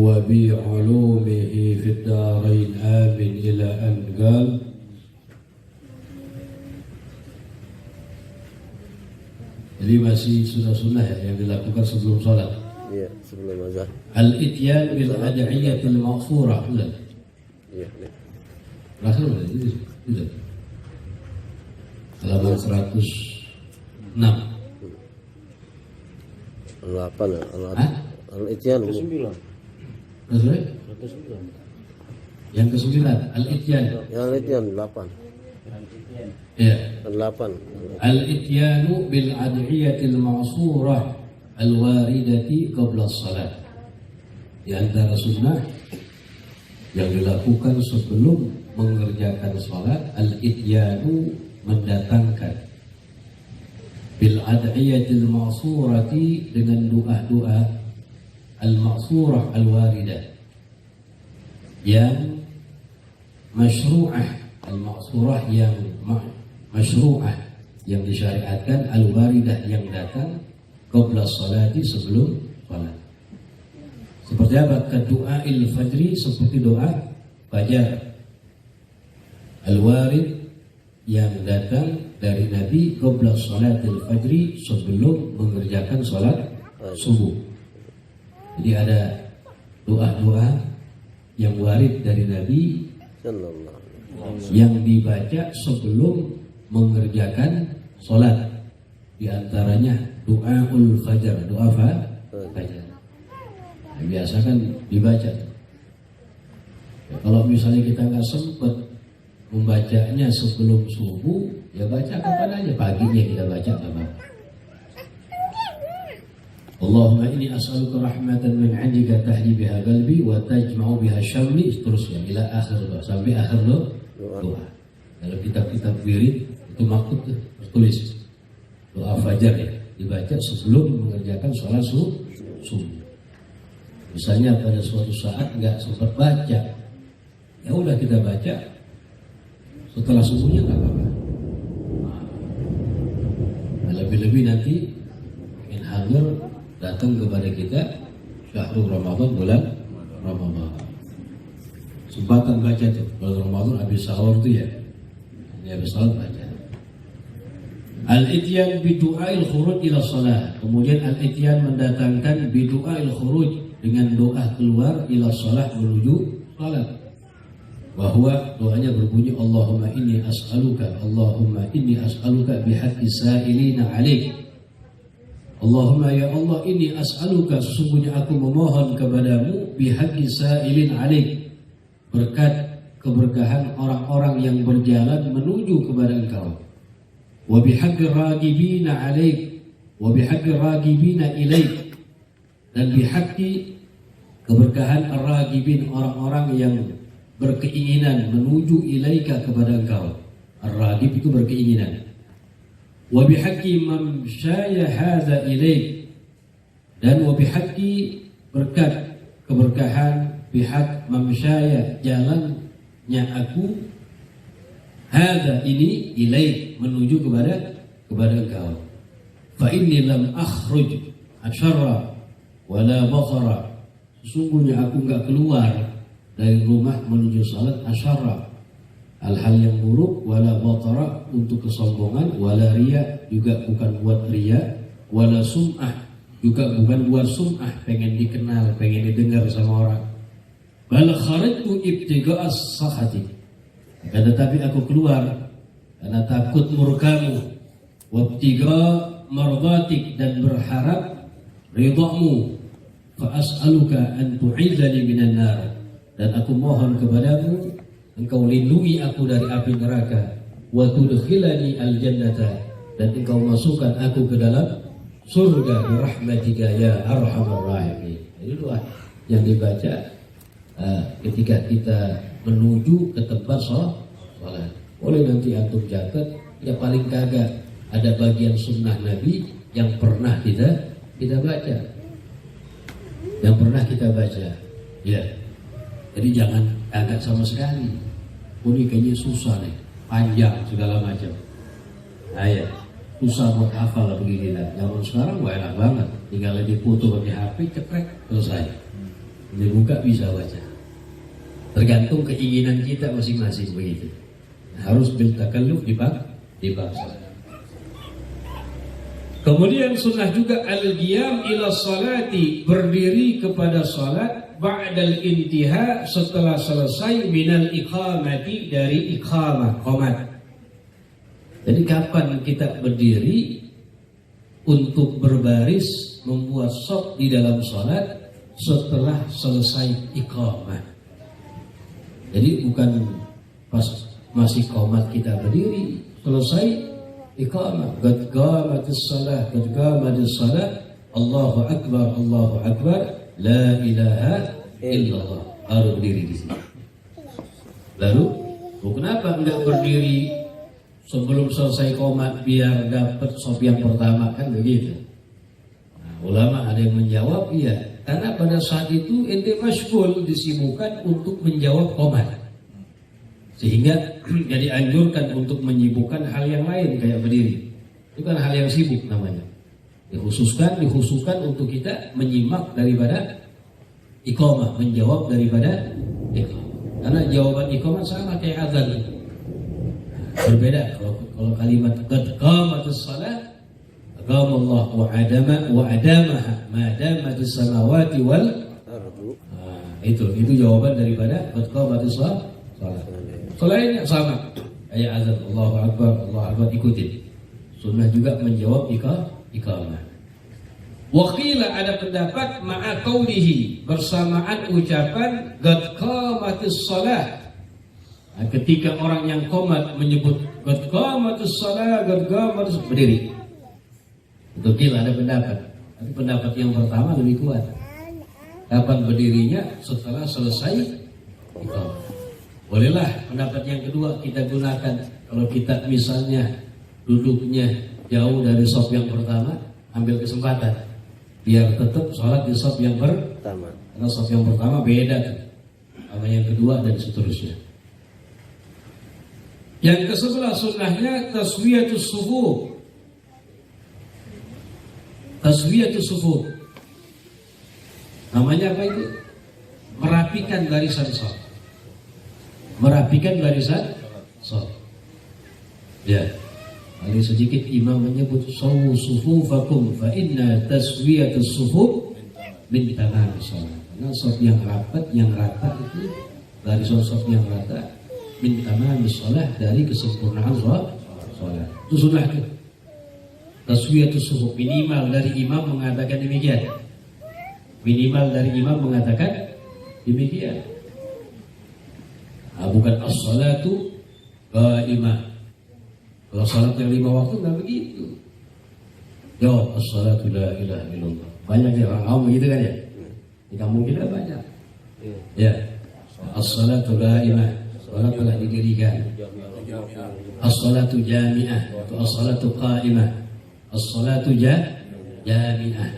وبعلومه في الدارين آمين إلى أن قال jadi masih sunnah-sunnah yang dilakukan sebelum sholat. Iya, sebelum azan. Al-ityan bil ad'iyatil ma'thurah. Iya. Terakhir itu. Halaman 106. Al-ityan. Yang ke-9 al-ityan. Yang al-ityan 8. Ya. 8. Al-ityanu bil ad'iyatil ma'thurah al-waridati qabla shalat. Di antara sunnah yang dilakukan sebelum mengerjakan salat, al-ityanu mendatangkan bil ad'iyatil ma'thurati dengan doa-doa al-ma'thurah al-waridah yang masyru'ah, al-ma'thurah yang masyru'ah yang disyariatkan, al-waridah yang datang qabla salati sebelum salat. Seperti apa? Kadu'ail fajri, seperti doa fajar. Al-warid yang datang dari Nabi qabla salatil fajri, sebelum mengerjakan salat subuh. Jadi ada doa-doa yang warid dari Nabi yang dibaca sebelum mengerjakan salat. Di antaranya doaul fajar, doa fajar. Nah, biasa kan dibaca. Ya, kalau misalnya kita nggak sempat membacanya sebelum subuh, ya baca kapan aja, paginya kita baca apa. Allahumma inni as'aluka rahmatan min 'indika tahdi biha qalbi wa tajma'u biha syamli, seterusnya ila akhir doa, sampai akhir doa. Dalam kitab-kitab wirid itu maksud tertulis doa fajar ya, dibaca sebelum mengerjakan sholat subuh. Misalnya pada suatu saat nggak sempat baca, ya udah kita baca setelah subuhnya nggak apa-apa. Nah, lebih-lebih nanti in hadir datang kepada kita syahrul Ramadan, bulan Ramadan. Sempatan baca tuh bulan Ramadan habis sahur tuh ya. Ini habis sahur baca. Al-ityan bidu'ail khuruj ila shalah. Kemudian al-ityan mendatangkan bidu'ail khuruj, dengan doa keluar ila shalah, menuju salat. Bahwa doanya berbunyi Allahumma inni as'aluka bihaqqi sa'ilina 'alaik. Allahumma ya Allah, inni as'aluka, sesungguhnya aku memohon kepadamu bihaqqi sa'ilin 'alaik, berkat keberkahan orang-orang yang berjalan menuju kepada Engkau. Wa bihaqqi ragibina 'alaik wa bihaqqi ragibina ilaik, dan bihaqqi keberkahan ar-ragibin, orang-orang yang berkeinginan menuju ilaika, kepada Engkau. Ar-ragib itu berkeinginan. Wa bihaqqi mamsyaya hadza ilaik, dan wa bihaqqi, berkat keberkahan, bihaq mamsyaya, jalannya aku, hadza ini, ilaik, menuju kepada Engkau. Fa inni lam akhruj asyarra wala basara, sesungguhnya aku enggak keluar dari rumah menuju salat asyarra, hal-hal yang buruk, wala batara, untuk kesombongan, wala riya, juga bukan buat riya, wala sum'ah, juga bukan buat sum'ah, pengen dikenal, pengen didengar sama orang. Bal kharajtu ibtiga'as sakhati, akan tetapi aku keluar karena takut murkamu, wabtiga mardatik, dan berharap ridhamu, fa as'aluka an tu'izani minan nar, dan aku mohon kepadamu Engkau lindungi aku dari api neraka, wa tudkhilani al-jannata, dan Engkau masukkan aku ke dalam surga birahmatika ya arhamar rahimin. Ini doa yang dibaca ketika kita menuju ke tempat sholat. Boleh nanti antum catat, ya paling kagak ada bagian sunnah Nabi yang pernah kita baca, yang pernah kita baca, ya. Jadi jangan agak sama sekali. Ini kayaknya susah nih, panjang segala macam. Nah ya, susah buat hafal begini lah. Zaman sekarang enak banget, tinggal difoto pakai HP, cekrek, selesai. Dibuka bisa baca. Tergantung keinginan kita masing-masing begitu. Harus bil takalluf dipaksa. Kemudian sunnah juga al-qiyam ila salati, berdiri kepada salat ba'dal intiha, setelah selesai minal iqamati, dari iqamah, qomat. Jadi kapan kita berdiri untuk berbaris membuat shaf di dalam salat? Setelah selesai iqamah. Jadi bukan pas masih qomat kita berdiri, selesai iqamah, qad qamatis shalah, qad qamatis shalah, Allahu akbar, la ilaha illallah, baru berdiri di sini. Lalu, kenapa enggak berdiri sebelum selesai qomat biar dapat shaf yang pertama, kan begitu? Nah, ulama ada yang menjawab, iya, karena pada saat itu ente masyghul, disibukkan untuk menjawab qomat. Sehingga jadi anjurkan untuk menyibukkan hal yang lain kayak berdiri. Itu kan hal yang sibuk namanya. Dikhususkan untuk kita menyimak daripada iqamah, menjawab daripada iqamah. Karena jawaban iqamah sama kayak azan. Berbeda kalau kalimat qad qamatis shalah, aqama Allah wa adamaha ma damatis samawati wal ardu. Itu jawaban daripada qad qamatis shalah. Selainnya sama kayak azan, Allahu akbar, ikutin. Sunnah juga menjawab iqamah. Waqila, ada pendapat ma'a qaulihi, bersamaan ucapan qad qamatis shalah. Nah, ketika orang yang qomat menyebut qad qamatis shalah, qad qamatis, berdiri. Itu kira ada pendapat. Tapi pendapat yang pertama lebih kuat. Kapan berdirinya? Setelah selesai iqamah. Bolehlah pendapat yang kedua kita gunakan kalau kita misalnya duduknya jauh dari shaf yang pertama, ambil kesempatan biar tetap sholat di shaf yang pertama. Karena shaf yang pertama beda sama yang kedua dan seterusnya. Yang ke-11 sunnahnya taswiyatus sufuf. Taswiyatus sufuf. Namanya apa itu? Merapikan barisan shaf. Merapikan barisan shaf. Ya. Paling sedikit imam menyebut sawu sufufakum fa inna taswiyatus sufuf min tamamis shalah. Karena shaf yang rapat, yang rata itu, barisan shaf yang rata min tamamis shalah, dari kesempurnaan shalat. Itu sunnah itu. Taswiyatus sufuf, minimal dari imam mengatakan demikian. Minimal dari imam mengatakan demikian. Bukan as-salatu qa'imah. Kalau salat yang 5 waktu nggak begitu. Jawab as-salatu la ilaha illallah. Banyak ya orang awam begitu kan ya? Di kampung kita banyak. Ya. As-salatu qa'imah. Salat telah didirikan. As-salatu jami'ah atau as-salatu qa'imah. As-salatu jami'ah.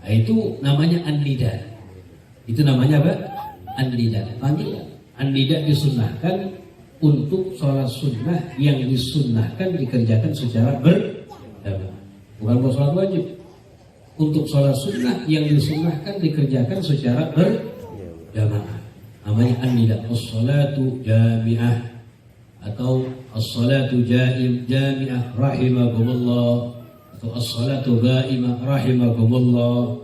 Nah, itu namanya an-nida. Itu namanya apa? An-nida. Panggilan. An-nida disunnahkan untuk sholat sunnah yang disunnahkan dikerjakan secara berjamaah. Bukan untuk sholat wajib. Untuk sholat sunnah yang disunnahkan dikerjakan secara berjamaah. Namanya an-nida. As-salatu jami'ah atau as-salatu jami'ah rahimakumullah atau as-salatu ghaimah rahimakumullah.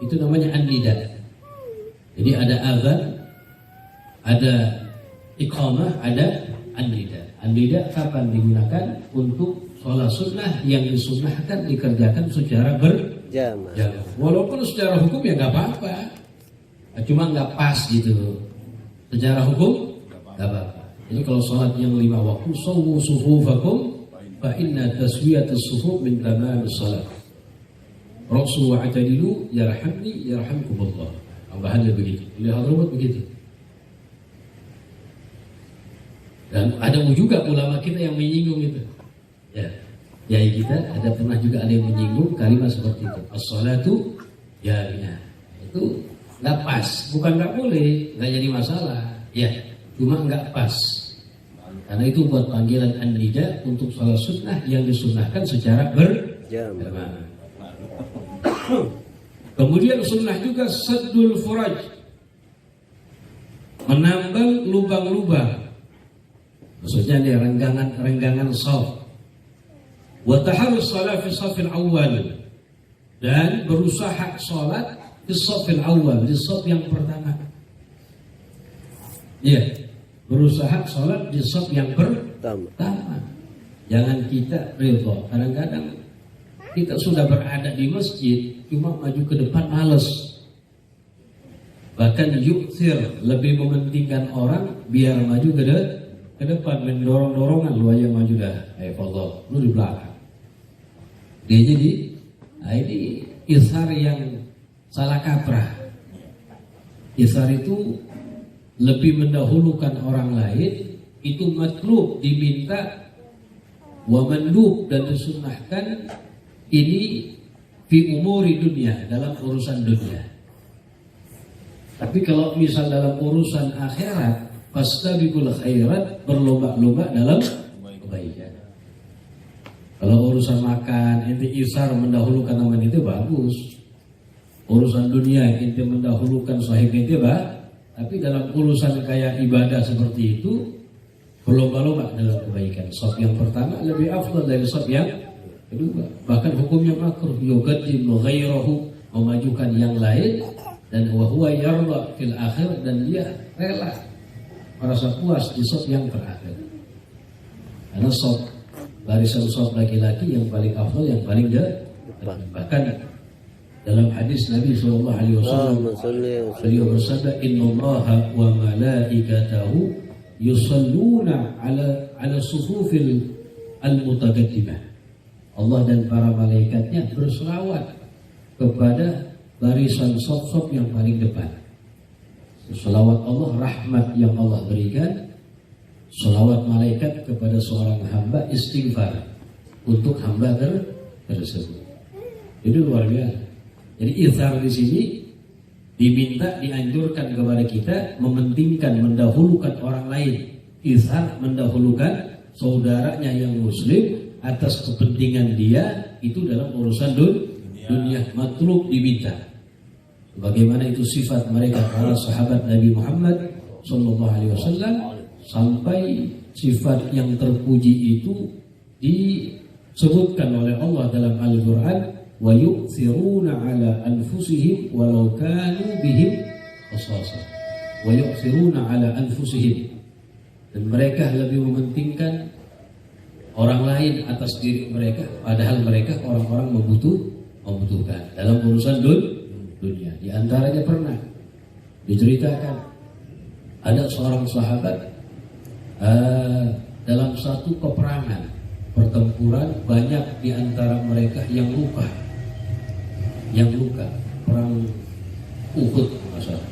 Itu namanya an-nida. Jadi ada azan, ada iqamah, ada an-nida. An-nida kapan digunakan? Untuk sholat sunnah yang disunnahkan dikerjakan secara berjamaah. Walaupun secara hukum ya nggak apa-apa, cuma nggak pas gitu. Secara hukum nggak apa-apa. Jadi kalau sholat yang 5 waktu, sawu sufufakum fa inna taswiyatus sufuf min tamamis shalah. Rasul wa atadilu yarhamni yarhamkumullah. Tambahannya begitu. Lihat Hadramaut begitu. Dan ada juga ulama kita yang menyinggung itu. Ya, yai kita ada pernah juga ada yang menyinggung kalimat seperti itu. As-salatu jami'ah. Itu nggak pas, bukan nggak boleh, nggak jadi masalah. Ya, cuma nggak pas. Karena itu buat panggilan an-nida untuk sholat sunnah yang disunnahkan secara berjamaah. Kemudian sunnah juga saddul furaj, menambal lubang-lubang, maksudnya ini renggangan shaf. Wa taharrus shalah fi shafil awal, dan berusaha salat di shafil awal, di shaf yang pertama. Iya, berusaha salat di shaf yang pertama. Jangan kita ridha. Kadang-kadang kita sudah berada di masjid, cuma maju ke depan males. Bahkan yukthir, lebih mementingkan orang biar maju ke depan, mendorong-dorongan. Lu aja maju dah, ayo fadhal, lu di belakang. Dia jadi, ini isar yang salah kaprah. Isar itu lebih mendahulukan orang lain, itu matlub, diminta, wa mandub, dan disunnahkan. Ini fi umuri dunia, dalam urusan dunia. Tapi kalau misal dalam urusan akhirat, fastabiqul khairat, berlomba-lomba dalam kebaikan. Kalau urusan makan, inti isar mendahulukan aman itu bagus. Urusan dunia, inti mendahulukan sahib itu tapi dalam urusan kayak ibadah seperti itu, berlomba-lomba dalam kebaikan. Shaf yang pertama lebih afdal dari shaf yang kedua. Bahkan hukumnya makruh, yuqaddimu ghairahu, memajukan yang lain, dan wa huwa yarda fil akhir, dan dia rela merasa puas di shaf yang terakhir. Karena shaf, barisan shaf laki-laki yang paling afdal, yang paling depan. Bahkan dalam hadis Nabi SAW, beliau bersabda, innallaha wa malaikatahu yusalluna ala sufufil al-mutaqaddimah. Allah dan para malaikatnya berselawat kepada barisan shaf-shaf yang paling depan. Selawat Allah, rahmat yang Allah berikan, selawat malaikat kepada seorang hamba, istighfar untuk hamba tersebut. Itu luar biasa. Jadi ithar di sini diminta, dianjurkan kepada kita mementingkan, mendahulukan orang lain. Ithar, mendahulukan saudaranya yang muslim atas kepentingan dia, itu dalam urusan dunia, matlub, diminta. Bagaimana itu sifat mereka para sahabat Nabi Muhammad SAW, sampai sifat yang terpuji itu disebutkan oleh Allah dalam Al-Quran, wa yu'thiruna ala anfusihim walau kanu bihim khasasah. Wa yu'thiruna ala anfusihim, dan mereka lebih mementingkan orang lain atas diri mereka, padahal mereka orang-orang membutuhkan dalam urusan dunia. Di antaranya pernah diceritakan ada seorang sahabat dalam satu peperangan, pertempuran, banyak di antara mereka yang luka, perang Uhud,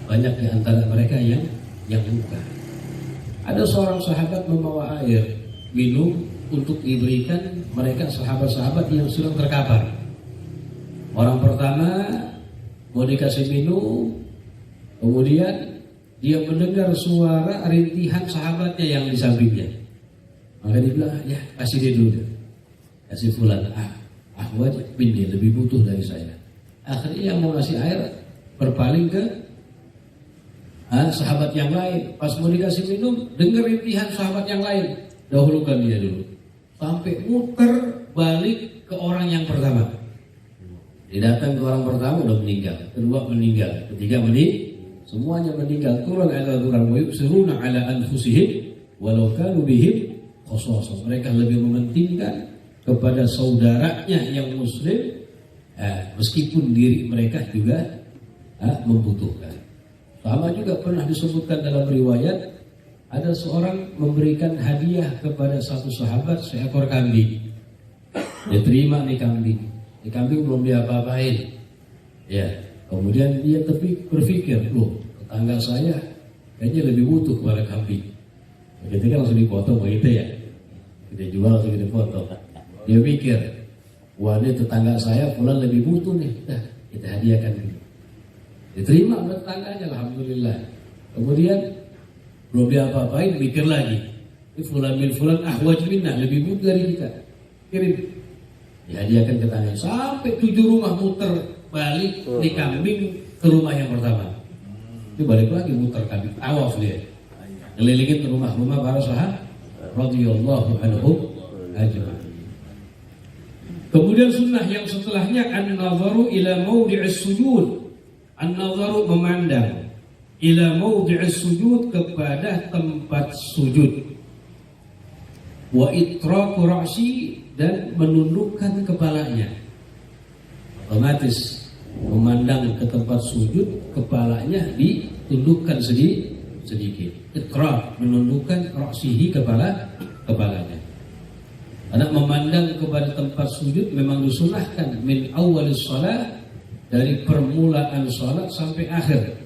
banyak di antara mereka yang luka. Ada seorang sahabat membawa air minum untuk diberikan mereka sahabat-sahabat yang sedang terkapar. Orang pertama mau dikasih minum, kemudian dia mendengar suara rintihan sahabatnya yang di sampingnya. Maka dia bilang, ya kasih dia dulu, kasih fulan, wajib bini lebih butuh dari saya. Akhirnya yang mau ngasih air berpaling ke sahabat yang lain. Pas mau dikasih minum, dengar rintihan sahabat yang lain, dahulukan dia dulu. Sampai muter balik ke orang yang pertama. Dia datang ke orang pertama, udah meninggal. Kedua meninggal, ketiga semuanya meninggal. Turun ala turun wa yusiruna ala anfusihim walau kanu bihim khasasah. Mereka lebih mementingkan kepada saudaranya yang muslim, meskipun diri mereka juga membutuhkan. Sama juga pernah disebutkan dalam riwayat, ada seorang memberikan hadiah kepada satu sahabat seekor kambing. Dia terima nih kambing. Ini kambing belum dia apa-apain. Ya, kemudian dia berpikir, loh, tetangga saya kayaknya lebih butuh kepada kambing. Ketika langsung dipotong begitu ya. Kita jual langsung dipotong. Dia pikir, wah ini tetangga saya fulan lebih butuh nih. Dah, kita hadiahkan dulu. Diterima oleh tetangganya, alhamdulillah. Kemudian belum dia apa-apain, mikir lagi. Ini fulan min fulan ahwaj minna, lebih butuh dari kita. Kirim. Dihadiahkan ke tangannya. Sampai 7 rumah muter balik di kambing ke rumah yang pertama. Dia balik lagi muter kaki tawaf dia. Ngelilingin rumah-rumah para sahabat radhiyallahu anhum ajma'in. Kemudian sunnah yang setelahnya an-nazaru ila mawdi'is sujud. An-nazaru memandang ila mawdi'is sujud kepada tempat sujud. Wa itraqu ra'si dan menundukkan kepalanya. Otomatis memandang ke tempat sujud, kepalanya ditundukkan sedikit. Itraq, menundukkan ra'sihi kepalanya. Karena memandang kepada tempat sujud memang disunahkan min awalis shalah, dari permulaan salat sampai akhir.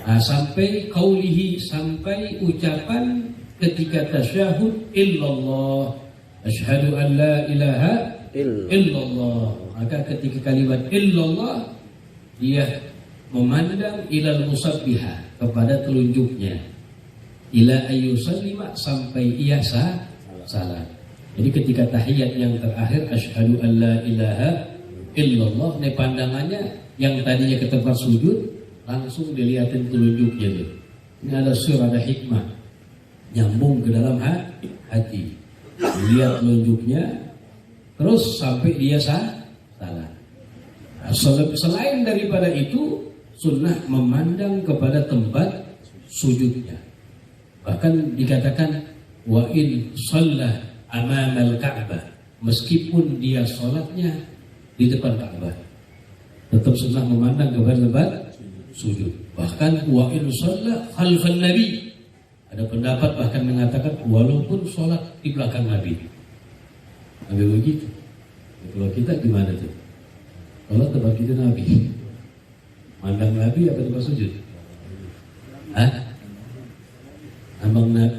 Nah, sampai qaulihi, sampai ucapan ketika tasyahud illallah, asyhadu an la ilaha illallah. Maka ketika kalimat illallah, dia memandang ilal musabbiha, kepada telunjuknya, ila ayyusallima, sampai ia salat. Jadi ketika tahiyat yang terakhir asyhadu an la ilaha illallah, ini pandangannya yang tadinya ke tempat sujud langsung dilihatin telunjuknya tuh. Ini ada sur, ada hikmah, nyambung ke dalam hati. Lihat telunjuknya terus sampai dia salat. Nah, selain daripada itu, sunnah memandang kepada tempat sujudnya. Bahkan dikatakan wa in shalla amamal Ka'bah, meskipun dia sholatnya di depan Ka'bah, tetap sunnah memandang kepada tempat sujud. Bahkan wa in shalla khalfan nabi, ada pendapat bahkan mengatakan walaupun sholat di belakang Nabi. Nabi begitu. Kalau kita gimana tuh? Kalau tempat kita Nabi, mandang Nabi apa tempat sujud? Hah?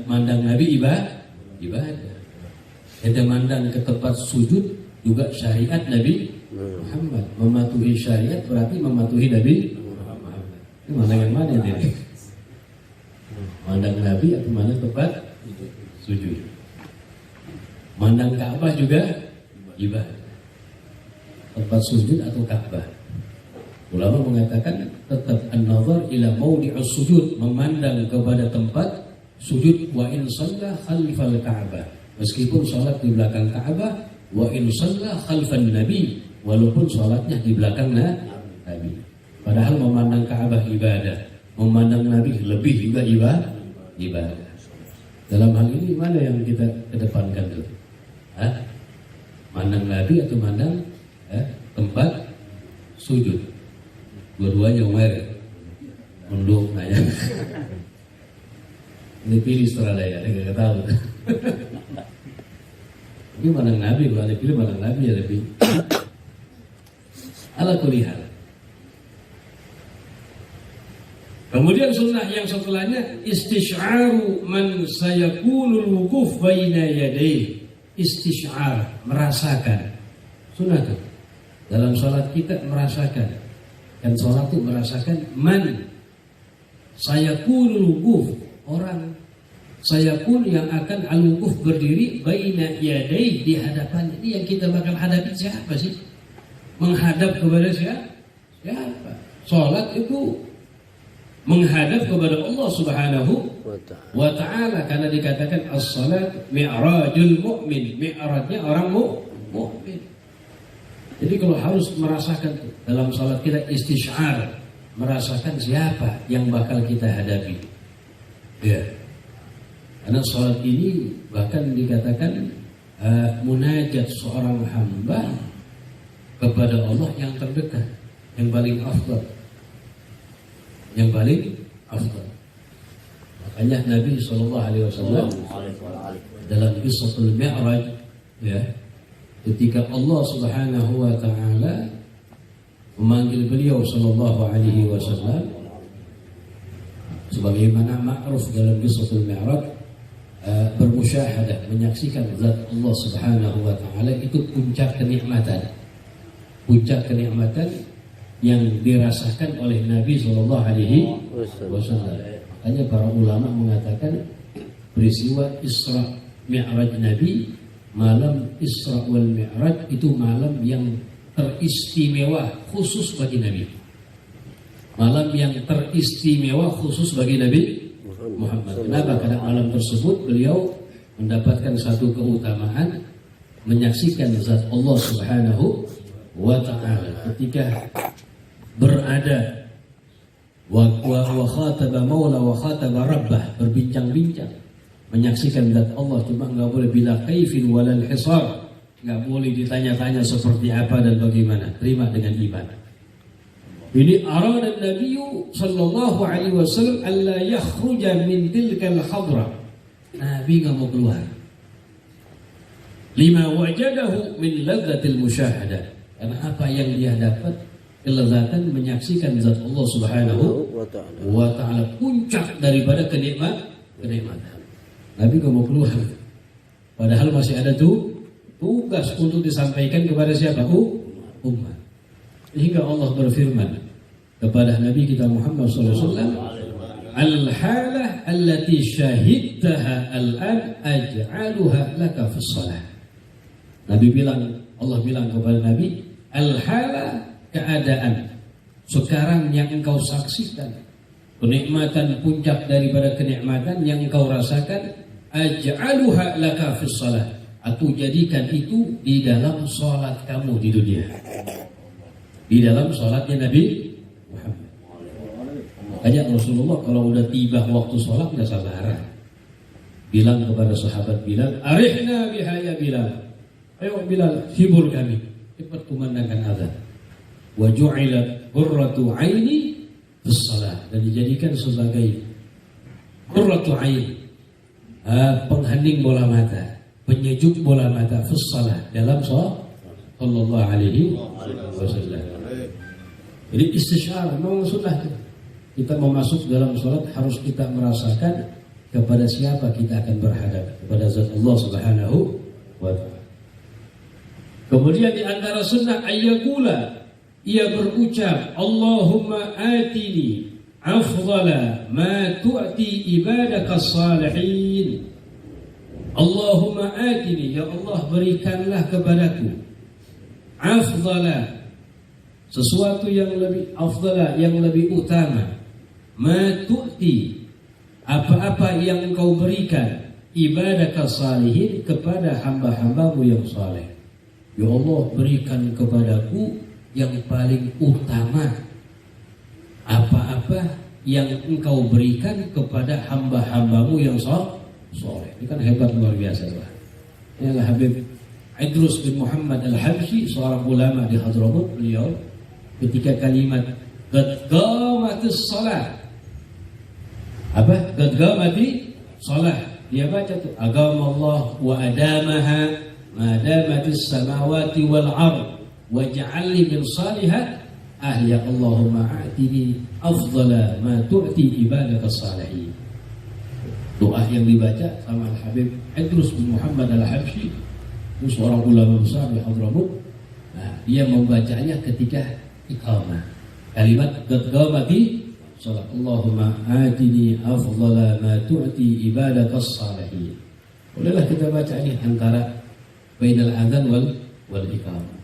Mandang Nabi ibadah. Kita mandang ke tempat sujud juga syariat Nabi Muhammad. Mematuhi syariat berarti mematuhi Nabi Muhammad. Ini mandang yang mana ini? Mandang Nabi atau mandang tempat sujud? Mandang Ka'bah juga ibadah. Tempat sujud atau Ka'bah? Ulama mengatakan tetap an-nazar ila mawdi'us sujud, memandang kepada tempat sujud. Wa in shalla khalfal Ka'bah, meskipun salat di belakang Ka'bah. Wa in shalla khalfan nabi, walaupun salatnya di belakang Nabi. Padahal memandang Ka'bah ibadah, memandang Nabi lebih juga ibadah. Dalam hal ini mana yang kita kedepankan tuh? Mandang Nabi atau mandang tempat sujud? Dua-duanya Umar mendung nanya. Ini pilih setelah ya, saya nggak tahu. Ini mandang Nabi, kalau ada pilih mandang Nabi ya lebih. Ala kulli hal. Kemudian sunnah yang setelahnya istisy'aru man sayakunul wukuf baina yadayhi. Istisy'ar, merasakan. Sunnah tuh. Dalam salat kita merasakan. Dan salat itu merasakan man sayakunul wukuf, orang sayakun yang akan al-wukuf berdiri baina yadayhi, di hadapan. Ini yang kita bakal hadapi siapa sih? Menghadap kepada siapa? Salat itu menghadap kepada Allah Subhanahu wa ta'ala, karena dikatakan as-salat mi'rajul mu'min, mi'rajnya orang mu'min. Jadi kalau harus merasakan dalam salat kita istisy'ar, merasakan siapa yang bakal kita hadapi. Ya. Karena salat ini bahkan dikatakan munajat seorang hamba kepada Allah yang terdekat, yang paling afdal. Yang paling afdal. Makanya Nabi SAW dalam Qissatul Mi'raj, ya, ketika Allah Subhanahu wa ta'ala memanggil beliau sallallahu alaihi wasallam, sebagaimana ma'ruf dalam Qissatul Mi'raj, bermusyahadah, menyaksikan zat Allah Subhanahu wa ta'ala, itu puncak kenikmatan. Puncak kenikmatan yang dirasakan oleh Nabi Sallallahu Alaihi Wasallam. Makanya para ulama mengatakan peristiwa Isra Mi'raj Nabi, malam Isra wal Mi'raj, itu malam yang teristimewa khusus bagi Nabi. Malam yang teristimewa khusus bagi Nabi Muhammad. Kenapa? Karena malam tersebut beliau mendapatkan satu keutamaan, menyaksikan zat Allah Subhanahu wa ta'ala ketika berada wa khataba maula wa khataba rabbah, berbincang-bincang menyaksikan zat Allah. Cuma nggak boleh bila kaifin walal hisar, nggak boleh ditanya-tanya seperti apa dan bagaimana. Terima dengan iman. Ini arada Nabi sallallahu alaihi wasallam alla yakhruja min tilkal hadra. Nabi nggak mau keluar. Lima wajadahu min ladzatil musyahadah. Karena apa yang dia dapat, kelezatan menyaksikan zat Allah Subhanahu wa ta'ala, puncak daripada kenikmatan. Nabi nggak mau keluar. Padahal masih ada tugas untuk disampaikan kepada siapa? Umat. Hingga Allah berfirman kepada Nabi kita Muhammad SAW, al-halah allati syahidtaha al-an aj'aluha laka fi shalah. Nabi bilang, Allah bilang kepada Nabi, al-halah, keadaan sekarang yang engkau saksikan, kenikmatan puncak daripada kenikmatan yang engkau rasakan, aj'aluha laka fi shalah, aku jadikan itu di dalam salat kamu di dunia. Di dalam sholatnya Nabi Muhammad. Makanya Rasulullah kalau udah tiba waktu sholat nggak sabaran, bilang kepada sahabat Bilal, arihna biha ya Bilal, ayo Bilal hibur kami, cepat kumandangkan azan. Wa ju'ilat qurratu aini fis shalah, dan dijadikan sebagai qurratu ain, penghening bola mata, penyejuk bola mata fis shalah, dalam sholat sallallahu alaihi wasallam. Jadi istisyarah memang sunnah. Kita mau masuk dalam sholat harus kita merasakan kepada siapa kita akan berhadap, kepada zat Allah Subhanahu wa ta'ala. Kemudian di antara sunnah ayyakula, ia berucap, Allahumma atini afdala ma tu'ti ibadaka salihin. Allahumma atini, ya Allah berikanlah kepadaku afdala, sesuatu yang lebih afdala, yang lebih utama, ma tu'ti, apa-apa yang engkau berikan, ibadaka salihin, kepada hamba-hambamu yang saleh. Ya Allah berikan kepadaku yang paling utama, apa-apa yang engkau berikan kepada hamba-hambamu yang saleh. Ini kan hebat, luar biasa. Inilah Habib Idrus bin Muhammad al-Habsyi, seorang ulama di Hadramut. Beliau ketika kalimat qad qamatis shalah, apa? Qad qamati shalah, dia baca tuh agamallah wa adamaha ma damatis samawati wal ard waj'alni min salihat ahli, Allahumma a'tini afdala ma tu'ti ibadaka salihin. Doa yang dibaca sama Habib Idrus bin Muhammad al-Habsyi, seorang ulama besar di Hadramut. Nah, dia membacanya ketika iqamah, kalimat qad qamati shalah, Allahumma atini afdhala ma tu'ti ibadakas salihin. Bolehlah kita baca ini antara bainal adzan wal iqamah.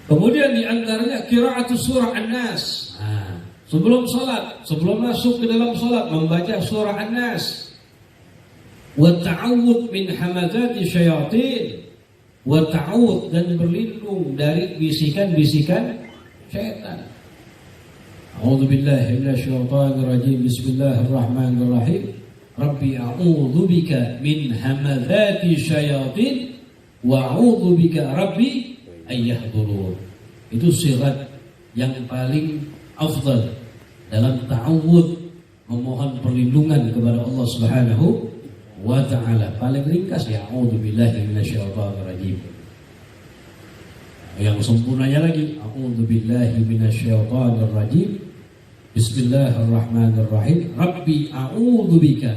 Kemudian di antaranya qira'atus surah An-Nas. Nah, sebelum salat, sebelum masuk ke dalam salat, membaca surah An-Nas. Wa ta'awudz min hamazati syayatin, wa ta'awudz, dan berlindung dari bisikan-bisikan syaitan. A'udzu billahi minasyaitonir rajim. Bismillahirrahmanirrahim. Rabbi a'udzu bika min hamazati syayatin wa a'udzu bika rabbi ayyahdurun. Itu sirat yang paling afdal dalam ta'awudz, memohon perlindungan kepada Allah Subhanahu wa ta'ala. Paling ringkas ya a'udzu billahi minasyaitonir rajim. Yang sempurnanya lagi, a'udzu billahi minasyaitonir rajim. Bismillahirrahmanirrahim. Rabbi a'udzu bika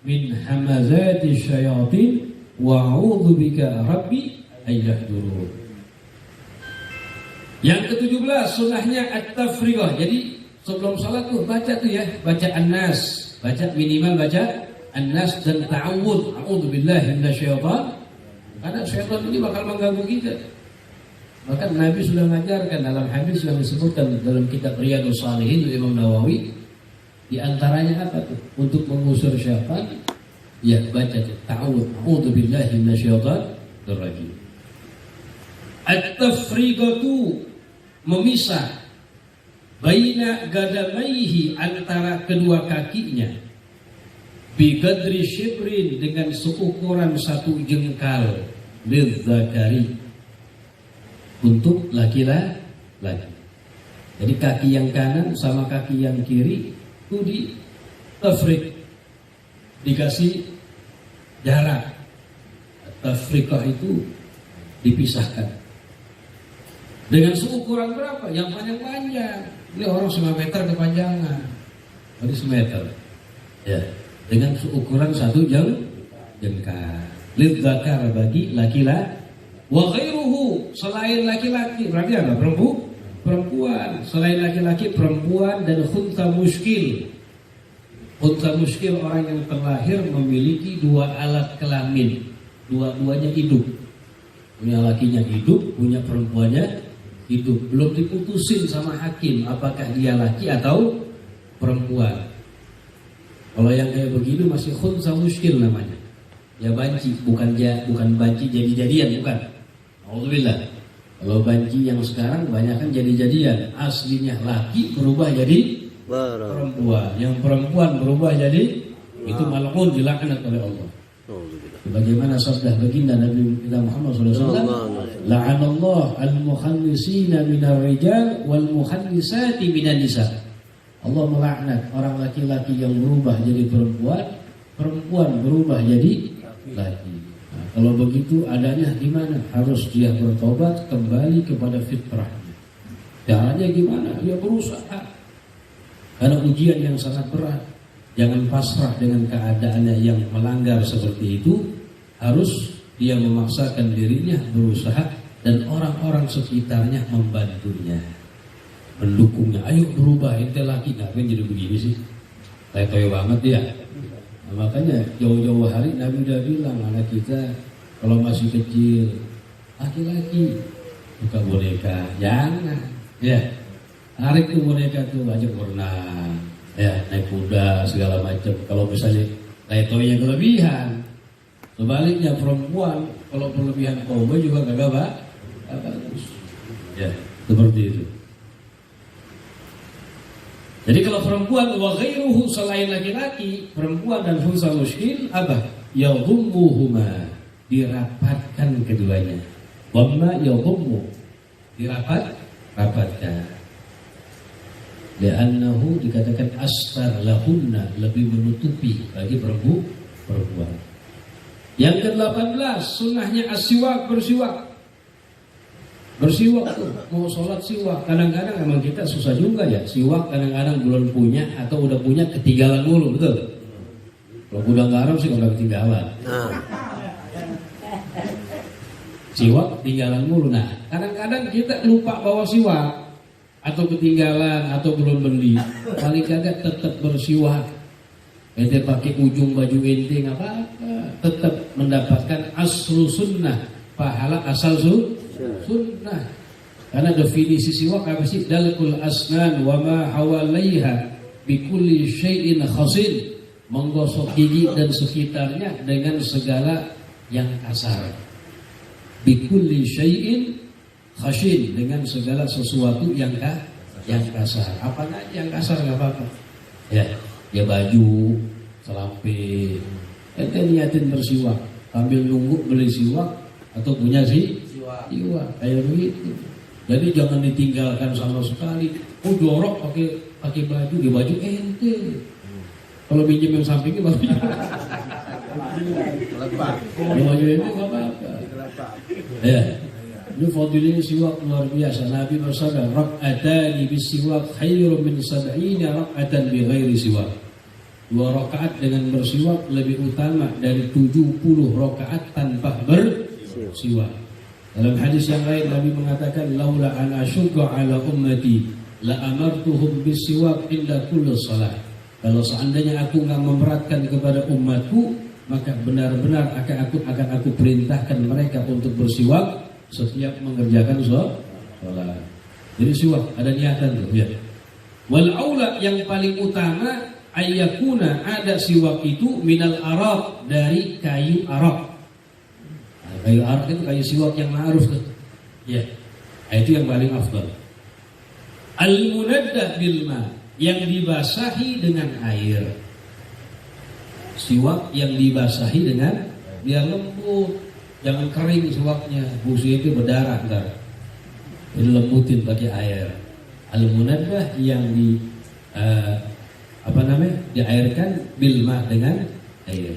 min hamazati syayatin wa a'udzu bika rabbi ayyahdurun. Yang ke-17 sunnahnya at-tafriqah. Jadi sebelum salat tuh baca tuh ya, baca An-Nas, baca minimal baca An-Nas dan ta'awudz, a'udzu billahi minasyaitonir, karena syaitan ini bakal mengganggu kita. Maka Nabi sudah mengajarkan dalam hadis yang disebutkan dalam kitab Riyadhus Shalihin Imam Nawawi, di antaranya apa tuh? Untuk mengusir syaitan, ya baca ta'awudz, a'udzubillahi minasyaitonir rajim. At-tafriqatu, memisah, baina gadamaihi, antara kedua kakinya, bigadri shibrin, dengan seukuran satu jengkal, lidzakari, untuk laki-laki. Jadi kaki yang kanan sama kaki yang kiri itu di tafriq, dikasih jarak. Tafriqah itu dipisahkan dengan seukuran berapa? Yang panjang-panjang. Ini orang 1 meter kepanjangan, jadi 1 meter. Ya, dengan seukuran satu jengkal. Lidzakar, bagi laki-laki. Wa ghairuhu, selain laki-laki, berarti apa? Perempuan. Selain laki-laki, perempuan, dan khunta muskil. Khunta muskil, orang yang terlahir memiliki 2 alat kelamin, dua-duanya hidup. Punya lakinya hidup, punya perempuannya hidup. Belum diputusin sama hakim apakah dia laki atau perempuan. Kalau yang kayak begini masih khunta muskil namanya. Ya banci, bukan banci jadi-jadian, bukan. Alhamdulillah. Kalau banci yang sekarang banyak kan jadi-jadian. Aslinya laki berubah jadi perempuan. Yang perempuan berubah jadi itu mal'un, dilaknat oleh Allah. Bagaimana sabda baginda Nabi kita Muhammad SAW, la'anallah al-mukhannisina minar rijal wal mukhannisati minan nisa. Allah melaknat orang laki-laki yang berubah jadi perempuan, perempuan berubah jadi laki. Nah, kalau begitu adanya gimana? Harus dia bertobat kembali kepada fitrahnya. Caranya gimana? Dia berusaha. Karena ujian yang sangat berat. Jangan pasrah dengan keadaannya yang melanggar seperti itu. Harus dia memaksakan dirinya berusaha, dan orang-orang sekitarnya membantunya, mendukungnya. Ayo berubah, ente laki, ngapain jadi begini sih? Toyo banget dia. Nah, makanya jauh-jauh hari Nabi udah bilang, anak kita kalau masih kecil, laki-laki buka boneka, jangan. Ya, tarik tuh boneka tuh, ajak berenang, ya naik kuda segala macam. Kalau misalnya toynya kelebihan, sebaliknya perempuan kalau berlebihan cowboy juga gak bagus. Ya, seperti itu. Jadi kalau perempuan wa ghairuhu, selain laki-laki, perempuan dan khunsa muskil, apa? Yadhummuhuma, dirapatkan keduanya. Wamma yadhummu, rapatkan. Li'annahu, dikatakan astar lahunna, lebih menutupi bagi perempuan. Yang ke-18, sunnahnya as-siwak, bersiwak tuh, mau sholat siwak. Kadang-kadang memang kita susah juga ya, siwak kadang-kadang belum punya atau udah punya ketinggalan mulu, betul? Kalau gudang garam sih udah ketinggalan. Siwak ketinggalan mulu. Nah, kadang-kadang kita lupa bawa siwak, atau ketinggalan atau belum beli. Paling kagak tetap bersiwak. Ente pakai ujung baju ente nggak apa-apa, tetap mendapatkan aslu sunnah, pahala asal sunnah. Karena definisi siwak apa sih? Dalkul asnan wa ma hawalaiha bikulli syai'in khasin, menggosok gigi dan sekitarnya dengan segala yang kasar. Bikulli syai'in khasin, dengan segala sesuatu yang kasar. Apa aja yang kasar nggak apa-apa. Ya baju, selampe. Ente niatin bersiwak, sambil nunggu beli siwak atau punya siwak. Kayak begitu. Jadi jangan ditinggalkan sama sekali. Jorok pakai baju, di baju ente. Kalau pinjam yang sampingnya baru pinjam. Di baju ente nggak apa-apa. Ya. Ini fadilnya siwak luar biasa. Nabi bersabda, rak'atani bisiwak khairun min 70 rak'atan bi ghairi siwak. 2 rakaat dengan bersiwak lebih utama dari 70 rakaat tanpa bersiwak. Dalam hadis yang lain Nabi mengatakan, laula an asyqa ala ummati la amartuhum bisiwak inda kulli shalah. Kalau seandainya aku enggak memberatkan kepada umatku, maka benar-benar akan aku perintahkan mereka untuk bersiwak setiap mengerjakan sholat. Jadi siwak ada niatan tuh ya. Wal aula yang paling utama ayyakuna ada siwak itu minal arab dari kayu arab. Nah, kayu arab itu kayu siwak yang ma'ruf tuh. Ya. Itu yang paling afdal. Al munaddah bil ma yang dibasahi dengan air. Siwak yang dibasahi dengan biar lembut, jangan kering siwaknya, busi itu berdarah ntar. Jadi lembutin pakai air. Al munaddah yang diairkan bilma dengan air.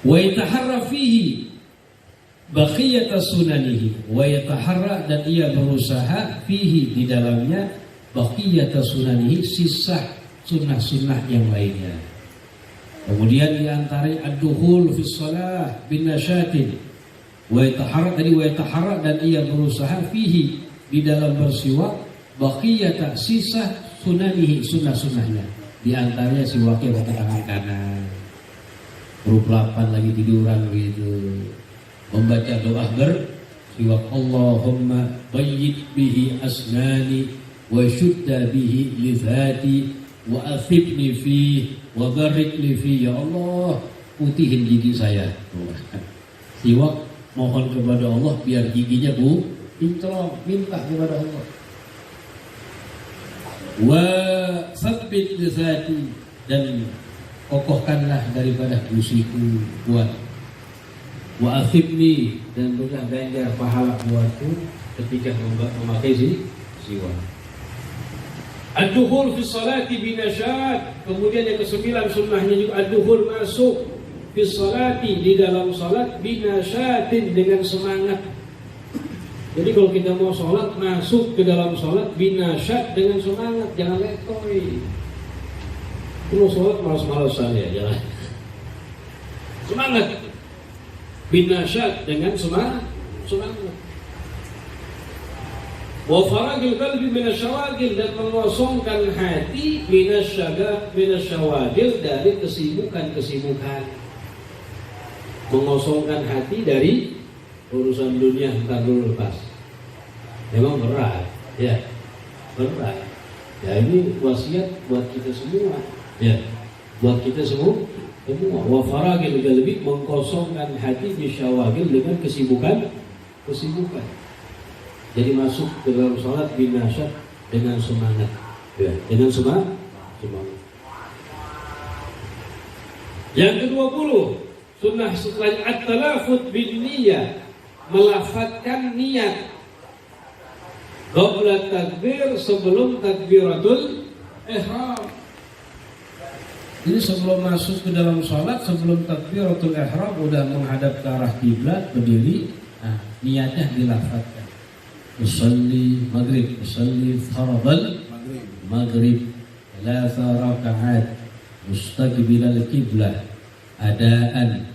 Wa yataharra fihi baqiyata sunanihi, wa yataharra dan ia berusaha fihi di dalamnya baqiyata sunanihi sisa sunnah-sunnah yang lainnya. Kemudian diantara ad-dukhul fi shalah bin nasyatin wa yataharra dan ia berusaha fihi di dalam bersiwak baqiyata sisa sunanihi sunnah-sunnahnya. Di antaranya siwaknya pakai tangan kanan, huruf 8 lagi tiduran begitu, membaca doa bersiwak Allahumma bayyid bihi asnani wa syudda bihi lithati wa athibni fihi wa barik li fi, ya Allah putihin gigi saya. Siwak mohon kepada Allah biar giginya kinclong, minta kepada Allah. Wa tsabbit lisati dan kokohkanlah daripada gusiku kuat. Wa athibni dan berilah ganjar pahala buatku ketika memakai siwak. Ad-dukhul fi salati binasyad. Kemudian yang ke-9 sunnahnya juga ad-dukhul masuk fi salati di dalam salat binasyadin dengan semangat. Jadi kalau kita mau salat masuk ke dalam salat binasyad dengan semangat, jangan letoy. Kalau salat malas-malasan ya, jangan. Semangat. Binasyad dengan semangat. Wa faragil qalbi minasyawagil dan mengosongkan hati minasyawagil dari kesibukan. Mengosongkan hati dari urusan dunia entar dulu lepas. Memang berat, ya. Berat. Ya ini wasiat buat kita semua. Ya. Buat kita semua. Wa faragil qalbi mengkosongkan hati minasyawagil dengan kesibukan. Jadi masuk ke dalam salat binasyad dengan semangat, ya, dengan semangat. Yang ke-20 sunnah setelah at-talafut bin niyyah, melafadzkan niat qabla takbir, sebelum takbiratul ihram. Jadi sebelum masuk ke dalam salat, sebelum takbiratul ihram udah menghadap ke arah kiblat, berdiri, nah, niatnya dilafadzkan. Usalli maghrib, usalli faradal maghrib 3 rakaat mustaqbilal qiblah adaan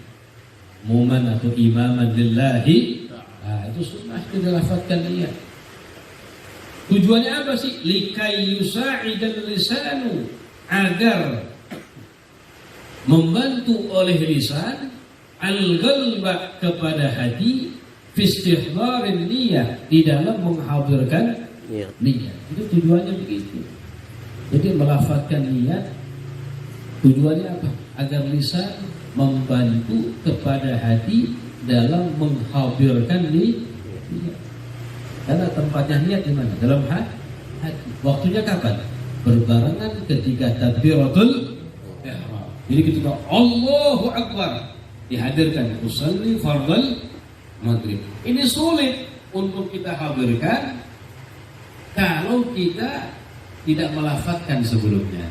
muman atau imaman lillahi. Nah, itu sunnah dilafadzkan niat. Tujuannya apa sih? Likai yusa'idal lisanu, agar membantu oleh lisan al-qalba kepada hati fistihdharin niyyah, di dalam menghadirkan niat. Itu tujuannya begitu. Jadi melafadzkan niat tujuannya apa? Agar lisan membantu kepada hati dalam menghadirkan niat. Karena tempatnya niat di mana? Dalam hati. Waktunya kapan? Berbarengan ketika takbiratul ihram. Jadi ketika Allahu Akbar dihadirkan usalli fardal maghrib. Ini sulit untuk kita hadirkan kalau kita tidak melafadzkan sebelumnya.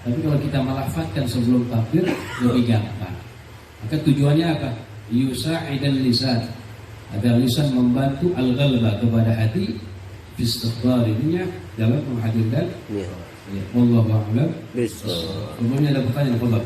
Tapi kalau kita melafadzkan sebelum takbir lebih gampang. Maka tujuannya apa? Yusa'idal lisan, agar lisan membantu al-qalba kepada hati istiqbarinya dalam menghadirkan. Ya. Wallahu a'lam. Sebelumnya ada pertanyaan, Pak.